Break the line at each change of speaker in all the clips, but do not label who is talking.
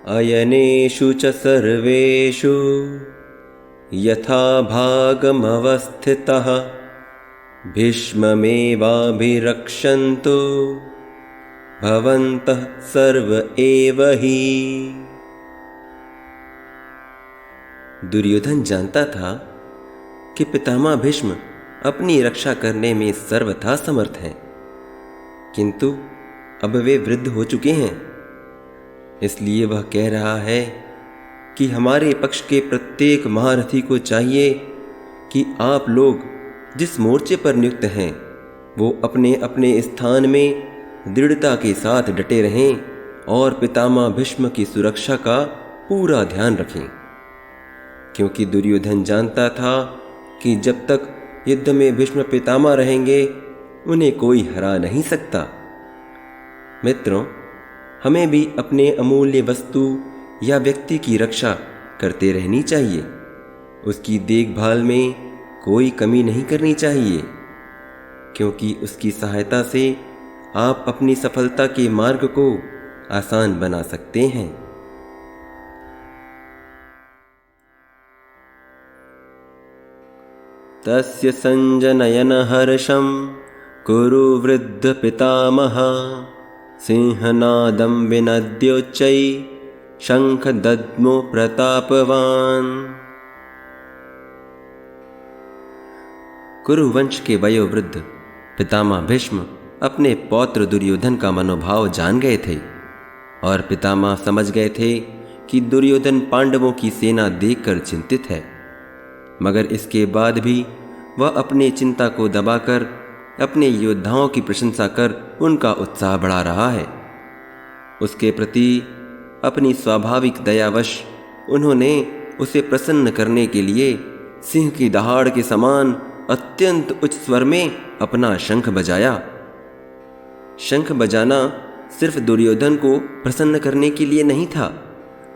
अयनेषु च सर्वेषु यथा भागमवस्थितः भीष्ममेवाभिरक्षन्तु भवन्तः सर्व एव ही। दुर्योधन जानता था कि पितामह भीष्म अपनी रक्षा करने में सर्वथा समर्थ हैं, किंतु अब वे वृद्ध हो चुके हैं। इसलिए वह कह रहा है कि हमारे पक्ष के प्रत्येक महारथी को चाहिए कि आप लोग जिस मोर्चे पर नियुक्त हैं वो अपने अपने स्थान में दृढ़ता के साथ डटे रहें और पितामह भीष्म की सुरक्षा का पूरा ध्यान रखें, क्योंकि दुर्योधन जानता था कि जब तक युद्ध में भीष्म पितामह रहेंगे उन्हें कोई हरा नहीं सकता। मित्रों, हमें भी अपने अमूल्य वस्तु या व्यक्ति की रक्षा करते रहनी चाहिए। उसकी देखभाल में कोई कमी नहीं करनी चाहिए, क्योंकि उसकी सहायता से आप अपनी सफलता के मार्ग को आसान बना सकते हैं। तस्य संजनयन हर्षं कुरु वृद्ध पितामह सिंहनादं विनद्योच्चै शंख दद्मो प्रतापवान। कुरुवंश के वयोवृद्ध पितामह भीष्म अपने पौत्र दुर्योधन का मनोभाव जान गए थे और पितामह समझ गए थे कि दुर्योधन पांडवों की सेना देखकर चिंतित है, मगर इसके बाद भी वह अपनी चिंता को दबाकर अपने योद्धाओं की प्रशंसा कर उनका उत्साह बढ़ा रहा है। उसके प्रति अपनी स्वाभाविक दयावश उन्होंने उसे प्रसन्न करने के लिए सिंह की दहाड़ के समान अत्यंत उच्च स्वर में अपना शंख बजाया। शंख बजाना सिर्फ दुर्योधन को प्रसन्न करने के लिए नहीं था,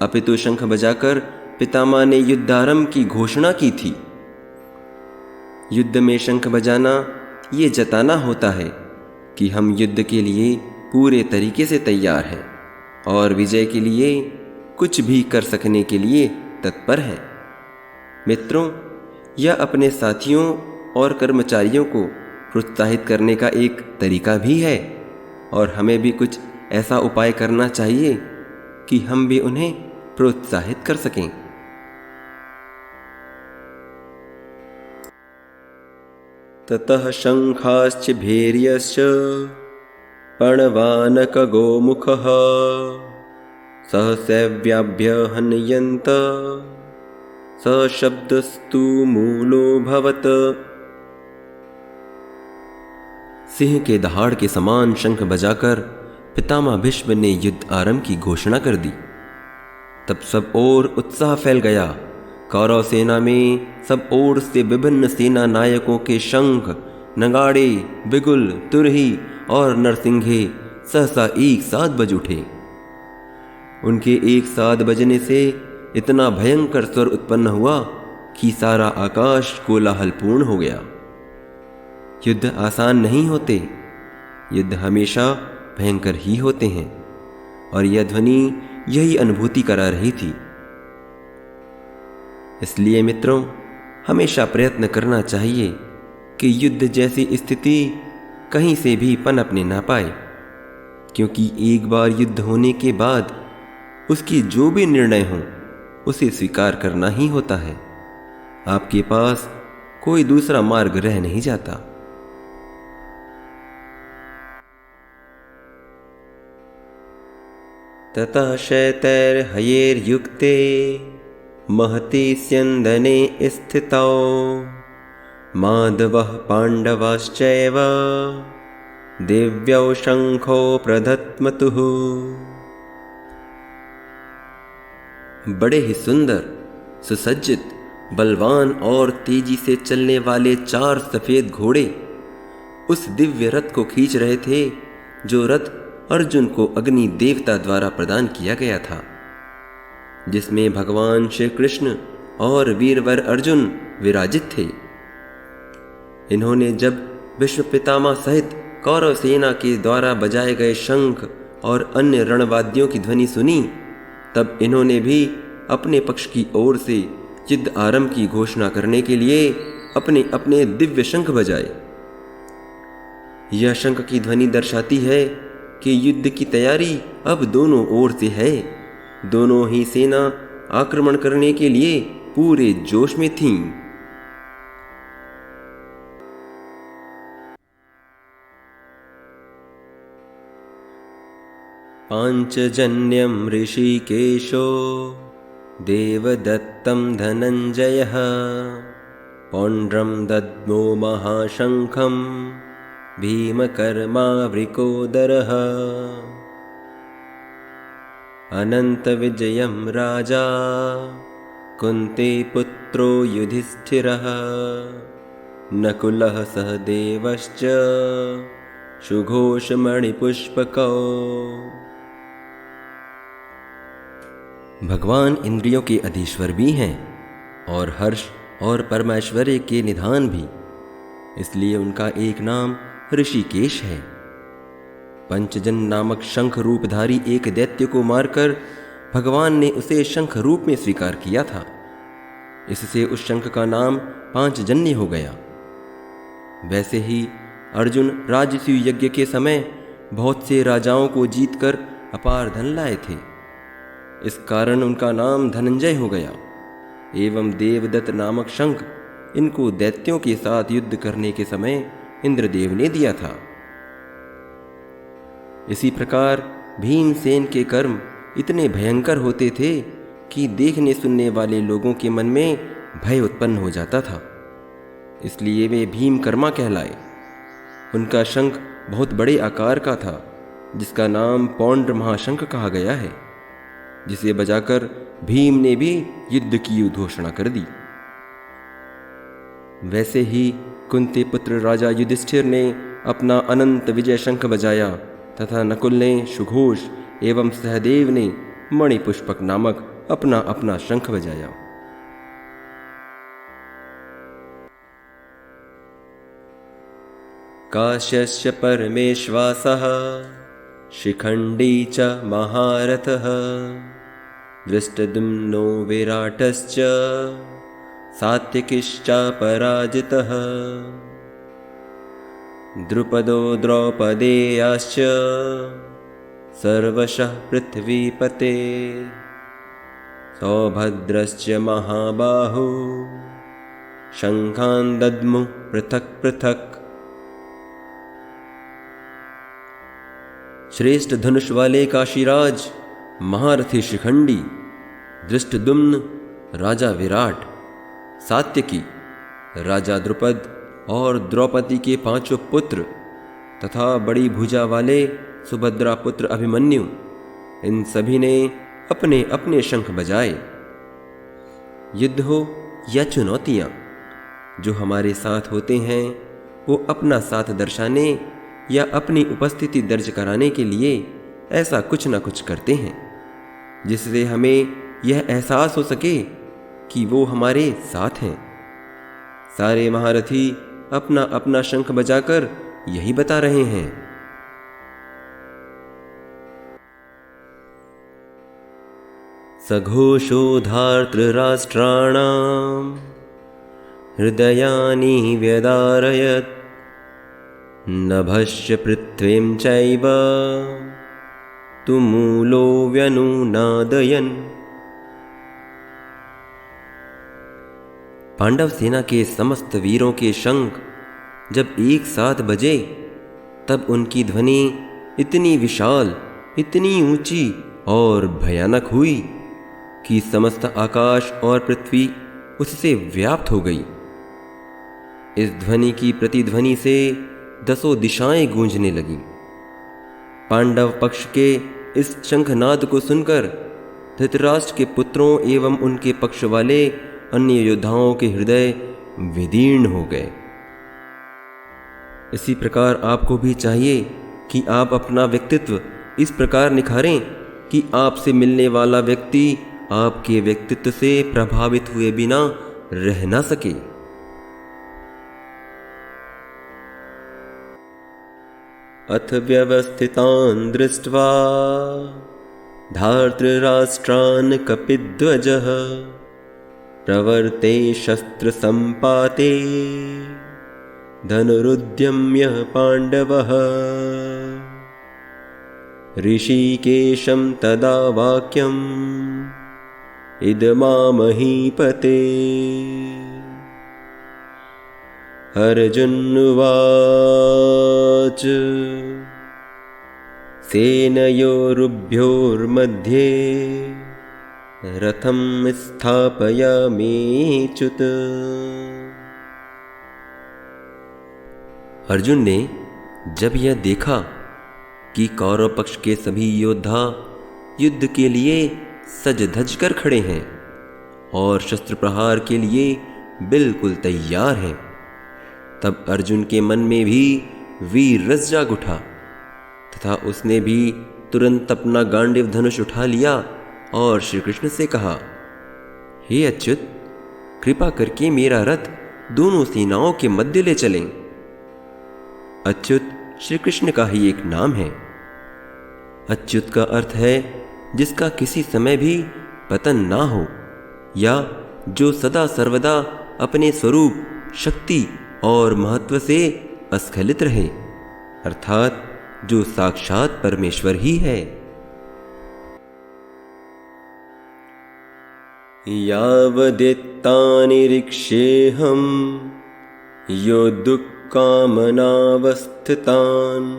अपितु शंख बजाकर पितामह ने युद्धारंभ की घोषणा की थी। युद्ध में शंख बजाना ये जताना होता है कि हम युद्ध के लिए पूरे तरीके से तैयार हैं और विजय के लिए कुछ भी कर सकने के लिए तत्पर हैं। मित्रों, यह अपने साथियों और कर्मचारियों को प्रोत्साहित करने का एक तरीका भी है और हमें भी कुछ ऐसा उपाय करना चाहिए कि हम भी उन्हें प्रोत्साहित कर सकें। ततः शंखाश्च भैर्यश्च पणवानकगोमुखः सहसैव्याभ्य हनयन्त सशब्दस्तु मूलोऽभवत्। सिंह के दहाड़ के समान शंख बजाकर पितामह भीष्म ने युद्ध आरंभ की घोषणा कर दी। तब सब ओर उत्साह फैल गया। कौरव सेना में सब ओर से विभिन्न सेना नायकों के शंख, नगाड़े, बिगुल, तुरही और नरसिंघे सहसा एक साथ बज उठे। उनके एक साथ बजने से इतना भयंकर स्वर उत्पन्न हुआ कि सारा आकाश कोलाहलपूर्ण हो गया। युद्ध आसान नहीं होते, युद्ध हमेशा भयंकर ही होते हैं और यह ध्वनि यही अनुभूति करा रही थी। इसलिए मित्रों, हमेशा प्रयत्न करना चाहिए कि युद्ध जैसी स्थिति कहीं से भी पनपने ना पाए, क्योंकि एक बार युद्ध होने के बाद उसकी जो भी निर्णय हो उसे स्वीकार करना ही होता है। आपके पास कोई दूसरा मार्ग रह नहीं जाता। ततः शैतैर्हयैर्युक्ते महति स्यन्दने स्थितौ माधवः पाण्डवाश्चैव दिव्यौ शंखौ प्रधत्मतुः। बड़े ही सुंदर, सुसज्जित, बलवान और तेजी से चलने वाले 4 सफेद घोड़े उस दिव्य रथ को खींच रहे थे जो रथ अर्जुन को अग्नि देवता द्वारा प्रदान किया गया था, जिसमें भगवान श्री कृष्ण और वीरवर अर्जुन विराजित थे। इन्होंने जब भीष्म पितामह सहित कौरव सेना के द्वारा बजाए गए शंख और अन्य रणवाद्यों की ध्वनि सुनी तब इन्होंने भी अपने पक्ष की ओर से युद्ध आरंभ की घोषणा करने के लिए अपने अपने दिव्य शंख बजाए। यह शंख की ध्वनि दर्शाती है कि युद्ध की तैयारी अब दोनों ओर से है। दोनों ही सेना आक्रमण करने के लिए पूरे जोश में थीं। पांचजन्यं ऋषिकेशो देवदत्तं धनञ्जयः पौण्ड्रं दद्मो महाशङ्खं भीमकर्मावृकोदरः अनन्तविजयं राजा कुन्तीपुत्रो युधिष्ठिरः नकुलः सहदेवश्च सुघोषमणिपुष्पकौ। भगवान इंद्रियों के अधीश्वर भी हैं और हर्ष और परमेश्वर्य के निधान भी, इसलिए उनका एक नाम ऋषिकेश है। पंचजन नामक शंख रूपधारी एक दैत्य को मारकर भगवान ने उसे शंख रूप में स्वीकार किया था। इससे उस शंख का नाम पांचजन्य हो गया। वैसे ही अर्जुन राजसूय यज्ञ के समय बहुत से राजाओं को जीतकर अपार धन लाए थे। इस कारण उनका नाम धनंजय हो गया। एवं देवदत्त नामक शंख इनको दैत्यों के साथ युद्ध करने के समय इंद्रदेव ने दिया था। इसी प्रकार भीमसेन के कर्म इतने भयंकर होते थे कि देखने सुनने वाले लोगों के मन में भय उत्पन्न हो जाता था। इसलिए वे भीमकर्मा कहलाए। उनका शंख बहुत बड़े आकार का था, जिसका नाम पौंड्र महाशंख कहा गया है, जिसे बजाकर भीम ने भी युद्ध की घोषणा कर दी। वैसे ही कुंती पुत्र राजा युधिष्ठिर ने अपना अनंत विजय शंख बजाया तथा नकुल ने सुघोष एवं सहदेव ने मणिपुष्पक नामक अपना अपना शंख बजाया। काश्यस्य परमेश्वासः शिखण्डी च महारथः दृष्टद्युम्नो विराटश्च सात्यकिश्चापराजितः द्रुपदो द्रौपदेयाश्च सर्वशः पृथ्वीपते सौभद्रश्च महाबाहु शङ्खान् दद्मुः पृथक् पृथक्। श्रेष्ठ धनुष वाले काशीराज महारथी शिखंडी, दृष्टद्युम्न राजा विराट, सात्यकी राजा द्रुपद और द्रौपदी के पांचों पुत्र तथा बड़ी भुजा वाले सुभद्रा पुत्र अभिमन्यु, इन सभी ने अपने अपने शंख बजाए। युद्ध हो या चुनौतियां, जो हमारे साथ होते हैं वो अपना साथ दर्शाने या अपनी उपस्थिति दर्ज कराने के लिए ऐसा कुछ ना कुछ करते हैं, जिससे हमें यह एहसास हो सके कि वो हमारे साथ हैं। सारे महारथी अपना अपना शंख बजाकर यही बता रहे हैं। सघोषो धार्तराष्ट्राणां हृदयानि व्यदारयत् नभश्च पृथ्वीं चैव तुमूलो व्यनुनादयन्। पांडव सेना के समस्त वीरों के शंख जब एक साथ बजे, तब उनकी ध्वनि इतनी विशाल, इतनी ऊंची और भयानक हुई कि समस्त आकाश और पृथ्वी उससे व्याप्त हो गई। इस ध्वनि की प्रतिध्वनि से दसों दिशाएं गूंजने लगीं। पांडव पक्ष के इस शंखनाद को सुनकर धृतराष्ट्र के पुत्रों एवं उनके पक्ष वाले अन्य योद्धाओं के हृदय विदीर्ण हो गए। इसी प्रकार आपको भी चाहिए कि आप अपना व्यक्तित्व इस प्रकार निखारें कि आपसे मिलने वाला व्यक्ति आपके व्यक्तित्व से प्रभावित हुए बिना रह ना सके। अथ व्यवस्थितान् दृष्ट्वा धार्तराष्ट्रान् कपिध्वजः प्रवर्ते शस्त्रसम्पाते धनुरुद्यम्य पाण्डवः। ऋषिकेशं तदा वाक्यम् इदमामहीपते। अर्जुनुवाच सेनयोरुभयोर्मध्ये रथं स्थापयामीच्युत। अर्जुन ने जब यह देखा कि कौरव पक्ष के सभी योद्धा युद्ध के लिए सज धज कर खड़े हैं और शस्त्र प्रहार के लिए बिल्कुल तैयार हैं, तब अर्जुन के मन में भी वीर रस जाग उठा तथा उसने भी तुरंत अपना गांडीव धनुष उठा लिया और श्री कृष्ण से कहा, हे अच्युत, कृपा करके मेरा रथ दोनों सेनाओं के मध्य ले चलें। अच्युत श्री कृष्ण का ही एक नाम है। अच्युत का अर्थ है जिसका किसी समय भी पतन ना हो, या जो सदा सर्वदा अपने स्वरूप, शक्ति और महत्व से अस्खलित रहे, अर्थात जो साक्षात परमेश्वर ही है। यावदेतानिरीक्षेऽहं योद्धुकामनावस्थितान्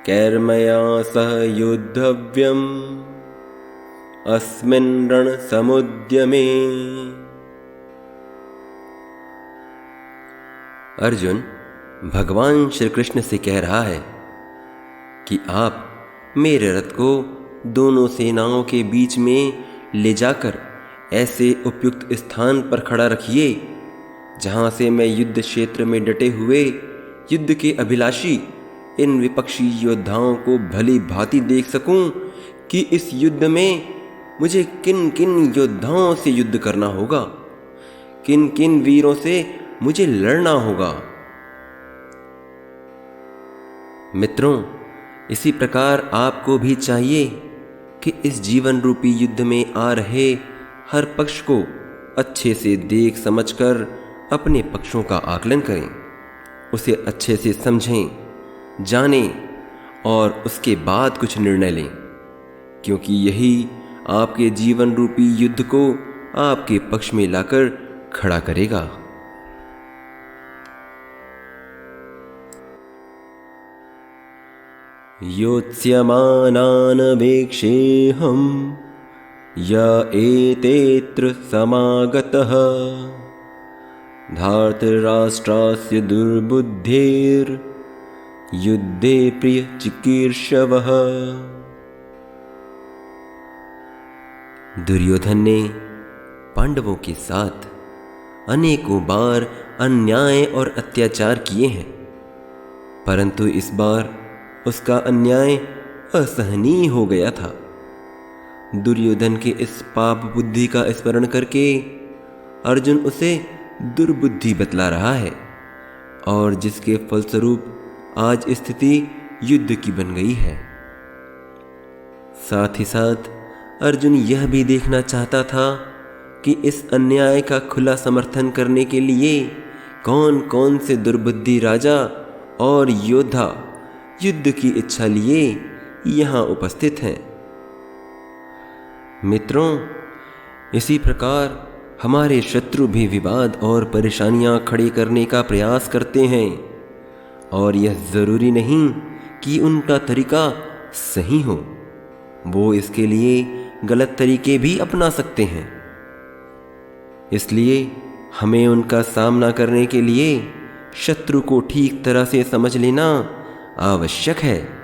कैर्मया सह योद्धव्यम् अस्मिन् रणसमुद्यमे। अर्जुन भगवान श्री कृष्ण से कह रहा है कि आप मेरे रथ को दोनों सेनाओं के बीच में ले जाकर ऐसे उपयुक्त स्थान पर खड़ा रखिए जहां से मैं युद्ध क्षेत्र में डटे हुए युद्ध के अभिलाषी इन विपक्षी योद्धाओं को भली भांति देख सकूं कि इस युद्ध में मुझे किन किन योद्धाओं से युद्ध करना होगा, किन किन वीरों से मुझे लड़ना होगा। मित्रों, इसी प्रकार आपको भी चाहिए कि इस जीवन रूपी युद्ध में आ रहे हर पक्ष को अच्छे से देख समझकर अपने पक्षों का आकलन करें, उसे अच्छे से समझें, जानें और उसके बाद कुछ निर्णय लें, क्योंकि यही आपके जीवन रूपी युद्ध को आपके पक्ष में लाकर खड़ा करेगा। योत्स्यमानानवेक्षेऽहं य एतेऽत्र समागतः धार्तराष्ट्रास्य दुर्बुद्धेर्युद्धे प्रियचिकीर्षवः। दुर्योधन ने पांडवों के साथ अनेकों बार अन्याय और अत्याचार किए हैं, परंतु इस बार उसका अन्याय असहनीय हो गया था। दुर्योधन के इस पाप बुद्धि का स्मरण करके अर्जुन उसे दुर्बुद्धि बतला रहा है, और जिसके फलस्वरूप आज स्थिति युद्ध की बन गई है। साथ ही साथ अर्जुन यह भी देखना चाहता था कि इस अन्याय का खुला समर्थन करने के लिए कौन कौन से दुर्बुद्धि राजा और योद्धा युद्ध की इच्छा लिए यहाँ उपस्थित हैं। मित्रों, इसी प्रकार हमारे शत्रु भी विवाद और परेशानियां खड़ी करने का प्रयास करते हैं, और यह जरूरी नहीं कि उनका तरीका सही हो, वो इसके लिए गलत तरीके भी अपना सकते हैं। इसलिए हमें उनका सामना करने के लिए शत्रु को ठीक तरह से समझ लेना आवश्यक है।